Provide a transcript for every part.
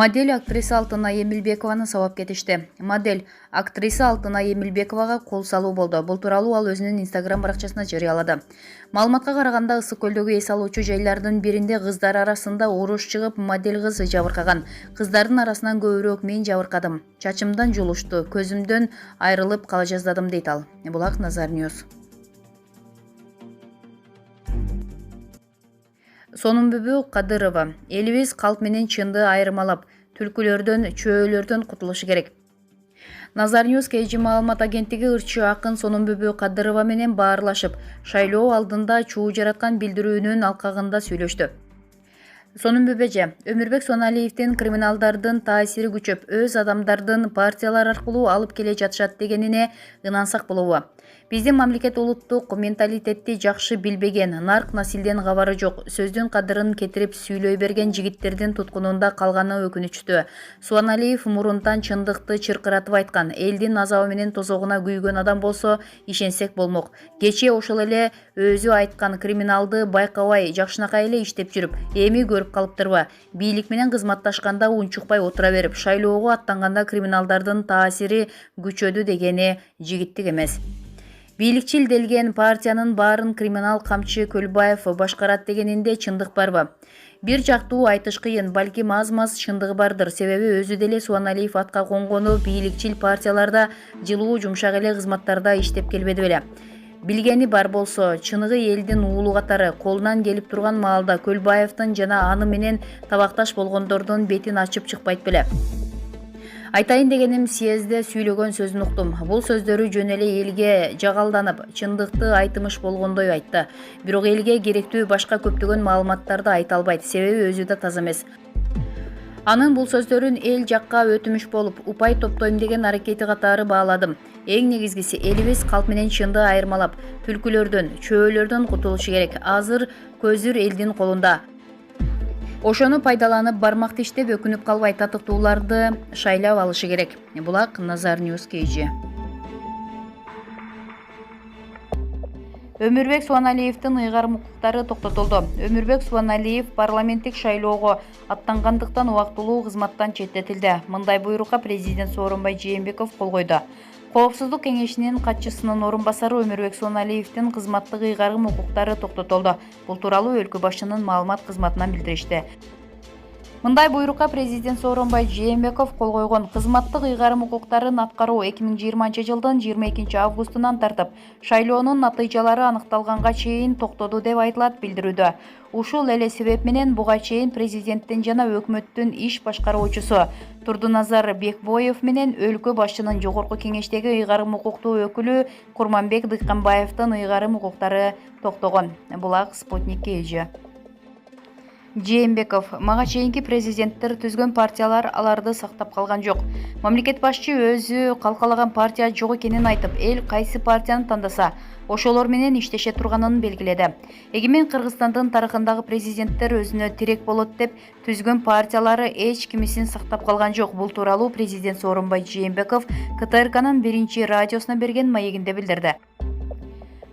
Модель актриса Алтынай Эмилбекованы сабап кетишти. Модель актриса Алтынай Эмилбековага кол салуу болду. Бул тууралуу ал өзүнүн Instagram баракчасына жарыялады. Маалыматка караганда, ысык көлдөгү эс алуучу жайлардын биринде кыздар арасында уруш чыгып, модель кыз жабыркаган. Кыздардын арасынан көбүрөөк мен жабыркадым. Чачымдан жулушту, көзүмдөн айрылып кала жаздадым дейт ал. Булак Назар Ньюс. Сонунбүбү Кадырова: элибиз калп менен чынды айырмалап, түлкүлөрдөн, чөөлөрдөн кутулушу керек. Назар Ньюс KG маалымат агенттиги ырчы акын Сонунбүбү Кадырова менен баарлашып, шайлоо алдында чуу жараткан билдирүүнүн алкагында сүйлөштү. Сонунбүбү эже: Өмүрбек Суаналиевдин криминалдардын таасири күчөп, өз адамдардын партиялар аркылуу алып келе жатышат дегенине ынансак болобу? Биздин мамлекет улуттук менталитетти жакшы билбеген, нарк насилден кабары жок, сөздүн кадырын кетирип сүйлөй берген жигиттердин туткунунда калганы өкүнүчтүү. Суаналиев мурунтан чындыкты чыркыратып айткан, элдин азабы менен тозогуна күйгөн адам болсо ишенсек болмок. Кечээ ошол эле өзү айткан криминалды байкабай, жакшынакай эле иштеп жүрүп, эми көрүп калыптырбы? Бийлик менен кызматташканда унчукпай отура берип, шайлоого аттанганда криминалдардын таасири күчөдү дегени жигиттик эмес. Бийликчил делген партиянын баарын криминал камчы Көлбаев башкарат дегенинде чындык барбы? Бир жактуу айтыш кыйын, балким аз-маз чындыгы бардыр. Себеби өзү деле Суаналиев атка конгону бийликчил партияларда, жылуу жумшак эле кызматтарда иштеп келбеди беле? Билгени бар болсо, чыныгы элдин уулу катары колунан келип турган маалда Көлбаевдин жана аны менен табакташ болгондордун бетин ачып чыкпайт беле? Айтайын дегеним, съезде сүйлөгөн сөзүн уктум. Бул сөздөрү жөн эле элге жагалданып, чындыкты айтымыш болгондой айтты. Бирок элге керектүү башка көптөгөн маалыматтарды айта албайт, себеби өзү да таза эмес. Анын бул сөздөрүн эл жакка өтүмүш болуп, упай топтойм деген аракети катары бааладым. Эң негизгиси, элибиз калп менен чынды айырмалап, түлкүлөрдөн, чөөлөрдөн кутулушу керек. Азыр көзүр элдин колунда. Ошону пайдаланып, бармак тиштеп өкүнүп калбай, татыктууларды шайлап алышы керек. Булак Назар Ньюс KG. Өмүрбек Суаналиевдин ыйгарым укуктары токтотулду. Өмүрбек Суаналиев парламенттик шайлоого аттангандыктан убактылуу кызматтан четтетилди. Мындай буйрукка президент Сооронбай Жээнбеков кол койду. Коопсуздук кеңешинин катчысынын орун басары Өмүрбек Суаналиевдин кызматтык ыйгарым укуктары токтотулду. Бул тууралуу өлкө башчынын маалымат кызматынан билдиришти. Мындай буйрукка президент Сооронбай Жээнбеков кол койгон. Кызматтык ыйгарым укуктарын аткаруу 2020 жылдын 22 августунан тартып, шайлоонун натыйжалары аныкталганга чейин токтоду деп айтылат билдирүүдө. Ушул эле себеп менен буга чейин президенттин жана өкмөттүн иш башкаруучусу Турдуназар Бекбоев менен өлкө башчынын жогорку кеңештеги ыйгарым укуктуу өкүлү Курманбек Дыйканбаевдин ыйгарым укуктары токтогон. Булак Спутник KG. Жээнбеков: мага чейинки президенттер түзгөн партиялар аларды сактап калган жок. Мамлекет башчы өзү калкалаган партия жок экенин айтып, эл кайсы партияны тандаса, ошолор менен иштеше турганын белгиледи. Эгемен Кыргызстандын тарыхындагы президенттер өзүнө тирек болот деп түзгөн партиялары эч кимисин сактап калган жок. Бул тууралуу президент Сооронбай Жээнбеков КТРКнын 1-радиосуна берген маегинде билдирди.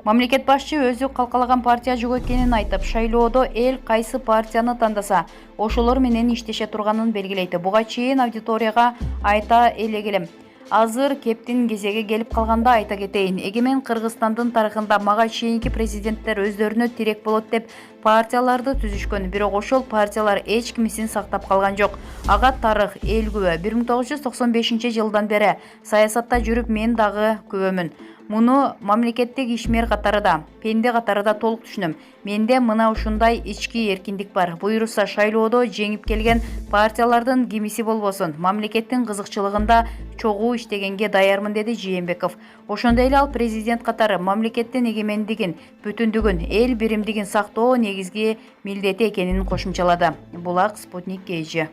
Мамлекет башчы өзү калкалаган партия жок экенин айтып, шайлоодо эл кайсы партияны тандаса, ошолор менен иштеше турганын белгилейт. Буга чейин аудиторияга айта элегелем. Азыр кептин кезеги келип калганда айта кетейин. Эгемен Кыргызстандын тарыхында мага чейинки президенттер өздөрүнө тирек болот деп партияларды түзүшкөн, бирок ошол партиялар эч кимисин сактап калган жок. Ага тарых, эл күбө. 1995 жылдан бери саясатта жүрүп, мен дагы күбөмүн. Муну мамлекеттик ишмер катарында, пенде катарында толук түшүнөм. Менде мына ушундай ички эркиндик бар. Буйруса шайлоодо жеңип келген партиялардын кимиси болбосун, мамлекеттин кызыкчылыгында чогуу иштегенге даярмын, деди Жээнбеков. Ошондой эле ал президент катары мамлекеттин эгемендигин, бүтүндүгүн, эл биримдигин сактоо негизги милдети экенин кошумчалады. Булак Спутник KG.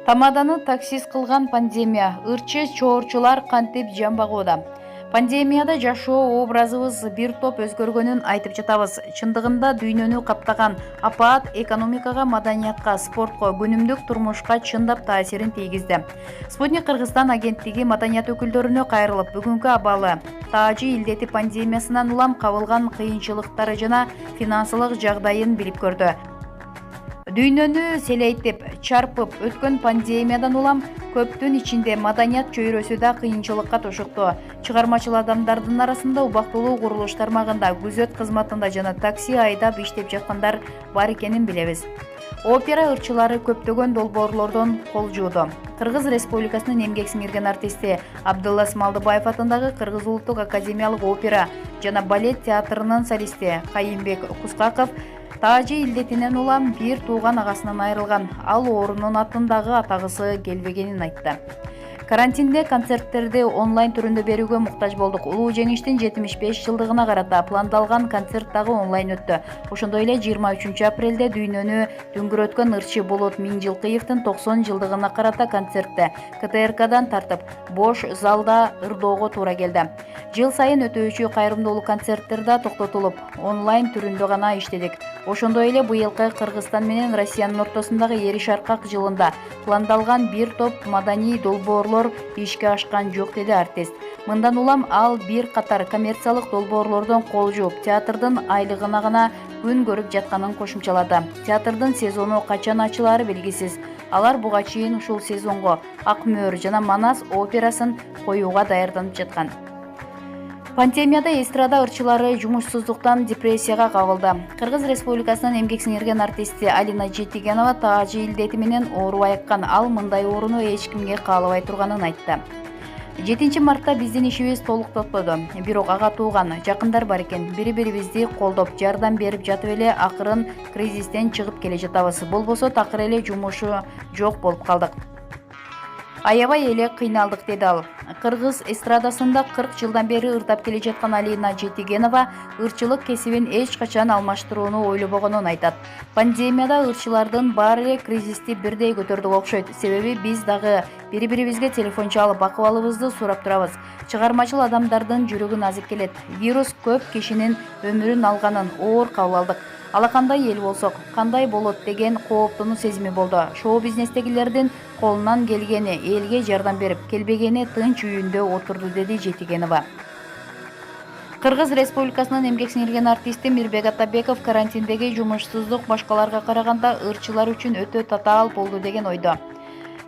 Тамаданы таксист кылган пандемия. Ырчы чоорчулар кантип жан багууда? Пандемияда жашоо образыбыз бир топ өзгөргөнүн айтып жатабыз. Чындыгында дүйнөнү каптаган апаат экономикага, маданиятка, спортко, күнүмдүк турмушка чындап таасирин тийгизди. Спутник Кыргызстан агенттиги маданият өкүлдөрүнө кайрылып, бүгүнкү абалы, таажы илдети пандемиясынан улам кабылган кыйынчылыктары жана финансылык жагдайын билип көрдү. Дүйнөнү селейтип, чарпып өткөн пандемиядан улам көптүн ичинде маданият чөйрөсү да кыйынчылыкка тушукту. Чыгармачыл адамдардын арасында убактылуу курулуш тармагында, күзөт кызматында жана такси айдап иштеп жаткандар бар экенин билебиз. Опера ырчылары көптөгөн долбоорлордон кол жууду. Кыргыз Республикасынын эмгек сиңирген артисти Абдылла Смалдыбаев атындагы Кыргыз Улуттук академиялык опера жана балет театрынын солисти Кайымбек Кускаков таажы илдетинен улам бир тууган агасынан айрылган. Ал оорунун атындагы атагысы келбегенин айтты. Карантинде концерттерди онлайн түрүндө берүүгө муктаж болдук. Улуу жеңиштин 75 жылдыгына карата пландалган концерт дагы онлайн өттү. Ошондой эле 23 апрелде дүйнөнү дүңгүрөткөн ырчы Болот Миңжилкыевдин 90 жылдыгына карата концертте КТРКдан тартып, бош залда ырдоого туура келди. Жыл сайын өтүүчү кайрымдуулук концерттер да токтотулуп, онлайн түрүндө гана иштедик. Ошондой эле быйылкы Кыргызстан менен Россиянын ортосундагы Эри Шаркак жылында пландалган бир топ маданий долбоорлор ишке ашкан жок, деди артист. Мындан улам ал бир катар коммерциялык долбоорлордон кол жууп, театрдын айлыгына гана күн көрүп жатканын кошумчалады. Театрдын сезону качан ачылаары белгисиз. Алар буга чейин ушул сезонго Ак мөөр жана Манас операсын коюуга даярданып жаткан. Пандемияда эстрада ырчылары жумушсуздуктан депрессияга кабылды. Кыргыз Республикасынын эмгек сиңирген артисти Алина Жетигенова таажы илдети менен оорубай айыккан. Ал мындай ооруну эч кимге каалабай турганын айтты. 7 мартта биздин ишибиз толук токтоду. Бирок ага тууган, жакындар бар экен. Бири-бирибизди колдоп, жардам берип жатып эле акырын кризистен чыгып келе жатабыз. Болбосо такыр эле жумушу жок болуп калдык. Аябай эле кыйналдык, деди ал. Кыргыз эстрадасында 40 жылдан бери ырдап келе жаткан Алина Жетигенова ырчылык кесибин эч качан алмаштырууну ойлобогонун айтат. Пандемияда ырчылардын баары эле кризисти бирдей көтөрдүк окшойт. Себеби биз дагы бири-бирибизге телефон чалып акыбалыбызды сурап турабыз. Чыгармачыл адамдардын жүрөгүн азып келет. Вирус көп кишинин өмүрүн алганын оор кабыл алдык. Алакандай эл болсок, кандай болот деген кооптунуу сезими болду. Шоу-бизнестегилердин колунан келгени элге жардам берип, келбегени тынч үйүндө отурду, деди Жетигенова. Кыргыз Республикасынын эмгек сиңирген артисти Мирбек Атабеков карантиндеги жумушсуздук башкаларга караганда ырчылар үчүн өтө татаал болду деген ойдо.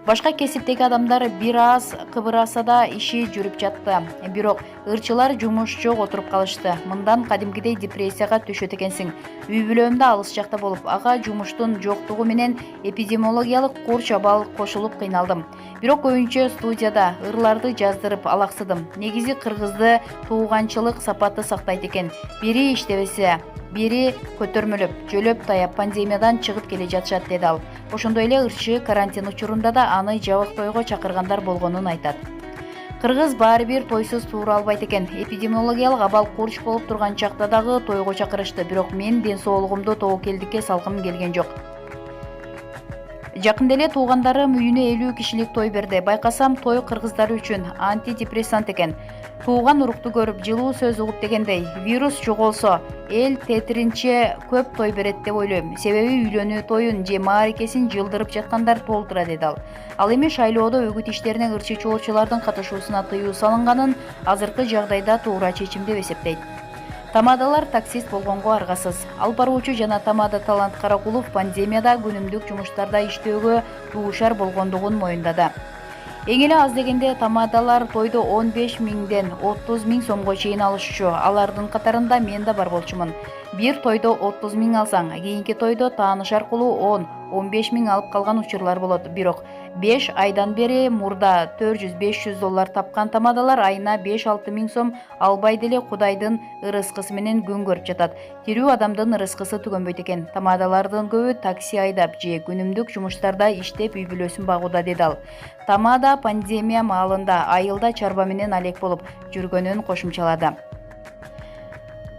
Башка кесиптеги адамдар бир аз кыбыраса да иши жүрүп жатты. Бирок ырчылар жумуш жок отуруп калышты. Мындан кадимкидей депрессияга түшөт экенсиң. Үй-бүлөм да алыс жакта болуп, ага жумуштун жоктугу менен эпидемиологиялык кур чабал кошулуп кыйналдым. Бирок көбүнчө студияда ырларды жаздырып алаксыдым. Негизи кыргызды тууганчылык сапаты сактайт экен. Бири иштебесе, бири көтөрмөлөп, жөлөп таяп пандемиядан чыгып келе жатышат, деди ал. Ошондой эле ырчы карантин учурунда да аны жабык тойго чакыргандар болгонун айтат. Кыргыз баары бир тойсуз туура албайт экен. Эпидемиологиялык абал курч болуп турган чакта дагы тойго чакырышты. Бирок мен ден соолугумду тобокелдикке салгым келген жок. Жакында эле туугандарым үйүнө 50 кишилик той берди. Байкасам той кыргыздар үчүн антидепрессант экен. Тууган урукту көрүп, жылуу сөз угуп дегендей, вирус жоголсо, эл тетиринче көп той берет деп ойлойм. Себеби үйлөнүү тоюн же мааракесин жылдырып жаткандар толтура, деди ал. Ал эми шайлоодо үгүт иштерине ырчы чоочулардын катышуусуна тыюу салынганын азыркы жагдайда туура чечим деп эсептейт. Тамадалар таксист болгонго аргасыз. Алып баруучу жана тамада Талант Каракулов пандемияда күнүмдүк жумуштарда иштөөгө дуушар болгондугун моюндады. Эң эле аз дегенде тамадалар тойду 15 миңден 30 миң сомго чейин алышчу. Алардын катарында мен да бар болчумун. Бир тойдо 30 миң алсаң, кийинки тойдо тааныш аркылуу 10-15 миң алып калган учурлар болот. Бирок 5 айдан бери мурда $400-500 тапкан тамадалар айына 5-6 миң сом албай деле Кудайдын ырыскысы менен күн көрүп жатат. Тирүү адамдын ырыскысы түгөнбөйт экен. Тамадалардын көбү такси айдап же күнүмдүк жумуштарда иштеп үй бүлөсүн багууда, деди ал. Тамада пандемия маалында айылда чарба менен алек болуп жүргөнүн кошумчалады.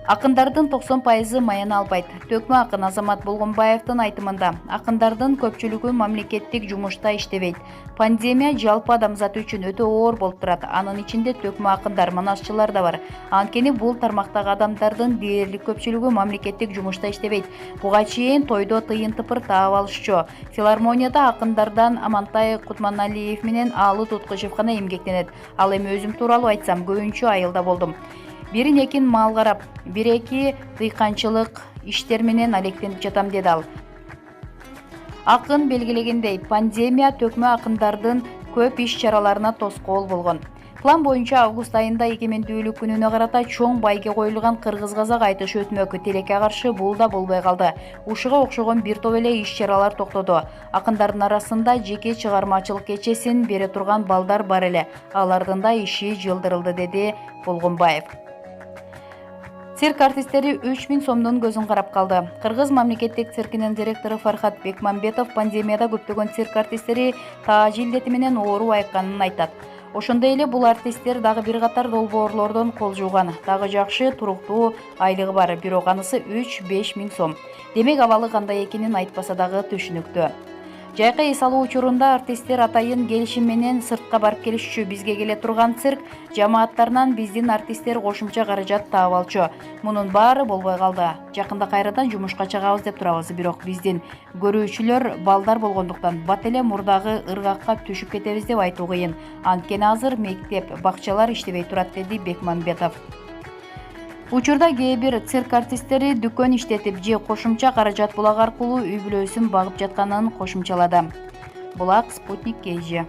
Акындардын 90% маяна албайт. Төкмө акын Азамат Болгонбаевдин айтымында, акындардын көпчүлүгү мамлекеттик жумушта иштебейт. Пандемия жалпы адамзат үчүн өтө оор болуп турат. Анын ичинде төкмө акындар, манасчылар да бар. Анткени бул тармактагы адамдардын дээрлик көпчүлүгү мамлекеттик жумушта иштебейт. Буга чейин тойдо тыйын тыпыр таап алышчу. Филармонияда акындардан Амантай Кутманалиев менен Аалы Туткучев гана эмгектенет. Ал эми өзүм тууралуу айтсам, көбүнчө айылда болдум. Бирин экин мал карап, бир-эки дыйканчылык иштер менен алектенип жатам, деди ал. Акын белгилегендей, пандемия төкмө акындардын көп иш чараларына тоскоол болгон. План боюнча август айында эгемендүүлүк күнүнө карата чоң байге коюлган кыргыз-казак айтышы өтмөкү тилекке каршы бул да болбой калды. Ушуга окшогон бир топ эле иш чаралар токтоду. Акындардын арасында жеке чыгармачылык кечесин бере турган балдар бар эле. Алардын да иши жылдырылды, деди Болгонбаев. Цирк артисттери 3000 сомдун көзүн карап калды. Кыргыз мамлекеттик циркинин директору Фархат Бекмамбетов пандемияда көптөгөн цирк артисттери тааж илдети менен оору айыкканын айтат. Ошондой эле бул артисттер дагы бир катар долбоорлордон кол жууган. Дагы жакшы туруктуу айлыгы бар, бирок анысы 3-5 миң сом. Демек абалы кандай экенин айтпаса дагы түшүнүктүү. Жайкы эс алуу учурунда артисттер атайын келишим менен сыртка барып келишчү. Бизге келе турган цирк жамааттарынан биздин артисттер кошумча каражат таап алчу. Мунун баары болбой калды. Жакында кайрадан жумушка чыгабыз деп турабыз, бирок биздин көрүүчүлөр балдар болгондуктан бат эле мурдагы ыргакка түшүп кетебиз деп айтуу кыйын. Анткени азыр мектеп, бакчалар иштебей турат, деди Бекмамбетов. Учурда кээ бир цирк артисттери дүкөн иштетип же кошумча каражат булак аркылуу үй бүлөсүн багып жатканын кошумчалады. Булак Спутник KG.